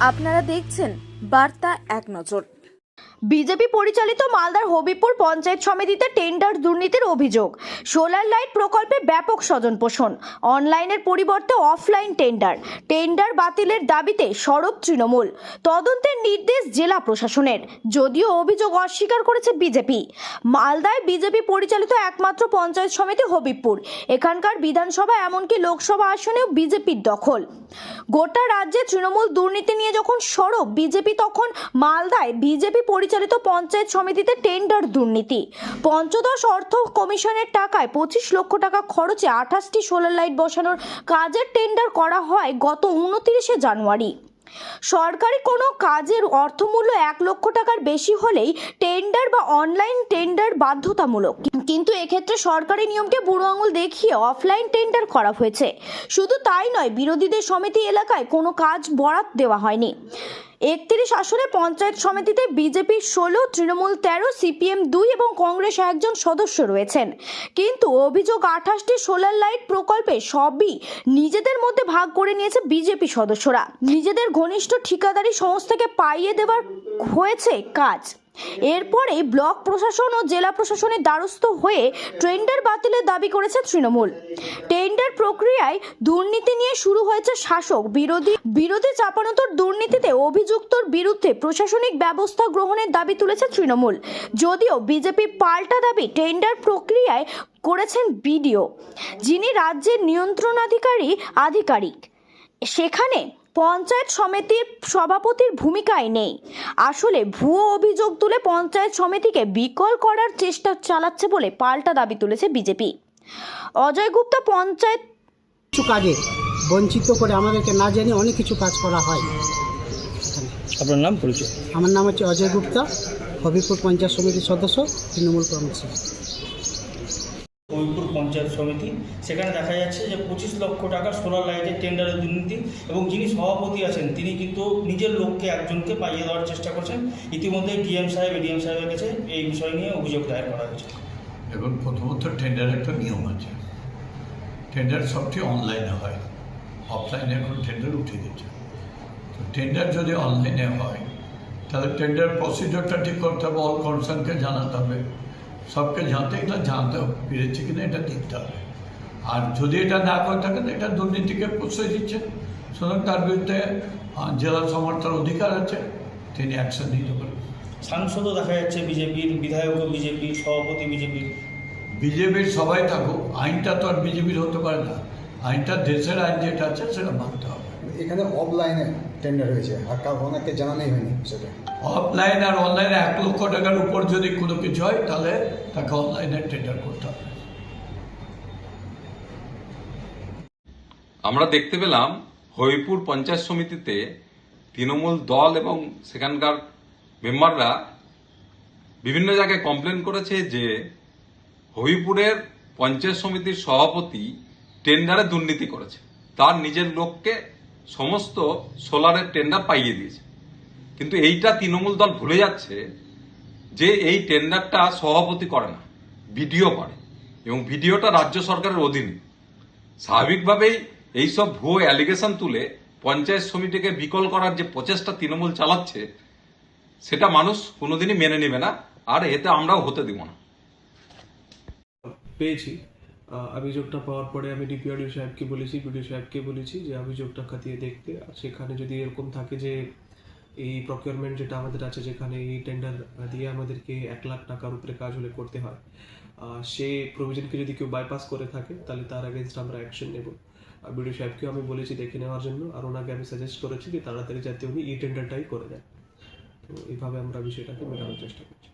আপনারা দেখছেন বার্তা এক নজর। বিজেপি পরিচালিত মালদার হবিপুর পঞ্চায়েত সমিতিতে টেন্ডার দুর্নীতির অভিযোগ। সোলার লাইট প্রকল্পে ব্যাপক স্বজনপোষণ, অনলাইনের পরিবর্তে অফলাইন টেন্ডার বাতিলের দাবিতে সরব তৃণমূল। তদন্তের নির্দেশ জেলা প্রশাসনের, যদিও অভিযোগ অস্বীকার করেছে বিজেপি। মালদায় বিজেপি পরিচালিত একমাত্র পঞ্চায়েত সমিতি হবিপুর। এখানকার বিধানসভা এমনকি লোকসভা আসনেও বিজেপির দখল। গোটা রাজ্যে তৃণমূল দুর্নীতি নিয়ে যখন সরব বিজেপি, তখন মালদায় বিজেপি পরিচালিত পঞ্চায়েত সমিতিতে টেন্ডার দুর্নীতি। পঞ্চদশ অর্থ কমিশনের টাকায় 25 লক্ষ টাকা খরচে 28টি সোলার লাইট বসানোর কাজের টেন্ডার করা হয় গত 29শে জানুয়ারি। সরকারি কোনো কাজের অর্থমূল্য 1 লক্ষ টাকার বেশি হলেই টেন্ডার বা অনলাইন টেন্ডার বাধ্যতামূলক, কিন্তু এক্ষেত্রে সরকারি নিয়মকে বুড়ো আঙুল দেখিয়ে অফলাইন টেন্ডার করা হয়েছে। শুধু তাই নয়, বিরোধীদের সমিতি এলাকায় কোনো কাজ বরাত দেওয়া হয়নি। 31 আসনে পঞ্চায়েত সমিতিতে বিজেপি 16, তৃণমূল 13, সিপিএম 2 এবং কংগ্রেস 1 জন সদস্য রয়েছেন। কিন্তু অভিযোগ 28টি সোলার লাইট প্রকল্পে সবই নিজেদের মধ্যে ভাগ করে নিয়েছে বিজেপি সদস্যরা। নিজেদের ঘনিষ্ঠ ঠিকাদারি সংস্থাকে পাইয়ে দেওয়ার হয়েছে কাজ। এরপরে ব্লক প্রশাসন ও জেলা প্রশাসনের দ্বারস্থ হয়ে টেন্ডার বাতিলের দাবি করেছে তৃণমূল। টেন্ডার প্রক্রিয়ায় দুর্নীতি নিয়ে শুরু হয়েছে শাসক বিরোধী চাপানোতর দুর্নীতিতে অভিযুক্তর বিরুদ্ধে প্রশাসনিক ব্যবস্থা গ্রহণের দাবি তুলেছে তৃণমূল। যদিও বিজেপি পাল্টা দাবি টেন্ডার প্রক্রিয়ায় করেছেন বিডিও, যিনি রাজ্যের নিয়ন্ত্রণাধিকারী আধিকারিক। সেখানে পঞ্চায়েত সমিতির সভাপতির ভূমিকায় নেই। আসলে ভুয়ো অভিযোগ তুলে পঞ্চায়েত সমিতিকে বিকল করার চেষ্টা চালাচ্ছে বলে পাল্টা দাবি তুলেছে বিজেপি। অজয় গুপ্তা পঞ্চায়েত কিছু কাজে বঞ্চিত করে আমাদেরকে না জানিয়ে অনেক কিছু কাজ করা হয়। আপনার নাম, পরিচয়? আমার নাম হচ্ছে অজয় গুপ্তা, হবিপুর পঞ্চায়েত সমিতির সদস্য, তৃণমূল কংগ্রেস। হবিপুর পঞ্চায়েত সমিতি, সেখানে দেখা যাচ্ছে যে 25 লক্ষ টাকা সোলার লাইটের টেন্ডারের দুর্নীতি, এবং যিনি সভাপতি আছেন তিনি কিন্তু নিজের লোককে একজনকে পাইয়ে দেওয়ার চেষ্টা করছেন। ইতিমধ্যে ডিএম সাহেব, এডিএম সাহেবের কাছে এই বিষয় নিয়ে অভিযোগ দায়ের করা হয়েছে। এখন প্রথমত টেন্ডার একটা নিয়ম আছে, টেন্ডার সবটি অনলাইনে হয়, অফলাইনে এখন টেন্ডার উঠে গেছে। তো টেন্ডার যদি অনলাইনে হয় তাহলে টেন্ডার প্রসিডিওরটা ঠিক করতে হবে, অল কনসার্নকে জানাতে হবে, সবকে জানতে পেরেছে কিনা এটা দেখতে হবে। আর যদি এটা না করে থাকেন এটা দুর্নীতিকে প্রশ্রয় দিচ্ছে, সুতরাং তার বিরুদ্ধে জেলা সমর্থন অধিকার আছে, তিনি অ্যাকশন নিতে পারেন। সাংসদও দেখা যাচ্ছে বিজেপির, বিধায়কও বিজেপির, সভাপতি বিজেপির সবাই থাকুক, আইনটা তো আর বিজেপির হতে পারে না। আইনটা দেশের আইন যেটা আছে সেটা মানতে হবে। এখানে অফলাইনে টেন্ডার হয়েছে আর ওনাকে জানানোই হয়নি সেটা। অফলাইন আর অনলাইনে 1 লক্ষ টাকার উপর যদি কোনো কিছু হয় তাহলে তাকে অনলাইনে টেন্ডার করতে হবে। আমরা দেখতে পেলাম হবিপুর পঞ্চায়েত সমিতিতে তৃণমূল দল এবং সেখানকার মেম্বাররা বিভিন্ন জায়গায় কমপ্লেন করেছে যে হবিপুরের পঞ্চায়েত সমিতির সভাপতি টেন্ডারে দুর্নীতি করেছে, তার নিজের লোককে সমস্ত সোলারের টেন্ডার পাইয়ে দিয়েছে। কিন্তু এইটা তৃণমূল দল ভুলে যাচ্ছে যে এই টেন্ডারটা সভাপতি করে না, বিডিও করে, এবং ভিডিওটা রাজ্য সরকারের অধীনে। স্বাভাবিকভাবেই এইসব ভুয়ো অ্যালিগেশন তুলে পঞ্চায়েত সমিতিকে বিকল করার যে প্রচেষ্টা তৃণমূল চালাচ্ছে সেটা মানুষ কোনোদিনই মেনে নেবে না, আর এতে আমরাও হতে দিব না। পেয়েছি অভিযোগটা পাওয়ার পরে আমি ডিপিআরডিও সাহেবকে বলেছি, বিডিও সাহেবকে বলেছি যে অভিযোগটা খতিয়ে দেখতে। আর সেখানে যদি এরকম থাকে যে এই প্রকিউরমেন্ট যেটা আমাদের আছে, যেখানে এই টেন্ডার দিয়ে আমাদেরকে 1 লাখ টাকার উপরে কাজ হলে করতে হয়, সেই প্রভিশনকে যদি কেউ বাইপাস করে থাকে তাহলে তার এগেনস্ট আমরা অ্যাকশন নেব। বিডিও সাহেবকেও আমি বলেছি দেখে নেওয়ার জন্য, আর ওনাকে আমি সাজেস্ট করেছি যে তাড়াতাড়ি যাতে উনি এই টেন্ডারটাই করে দেন। তো এইভাবে আমরা বিষয়টাকে মেটানোর চেষ্টা করছি।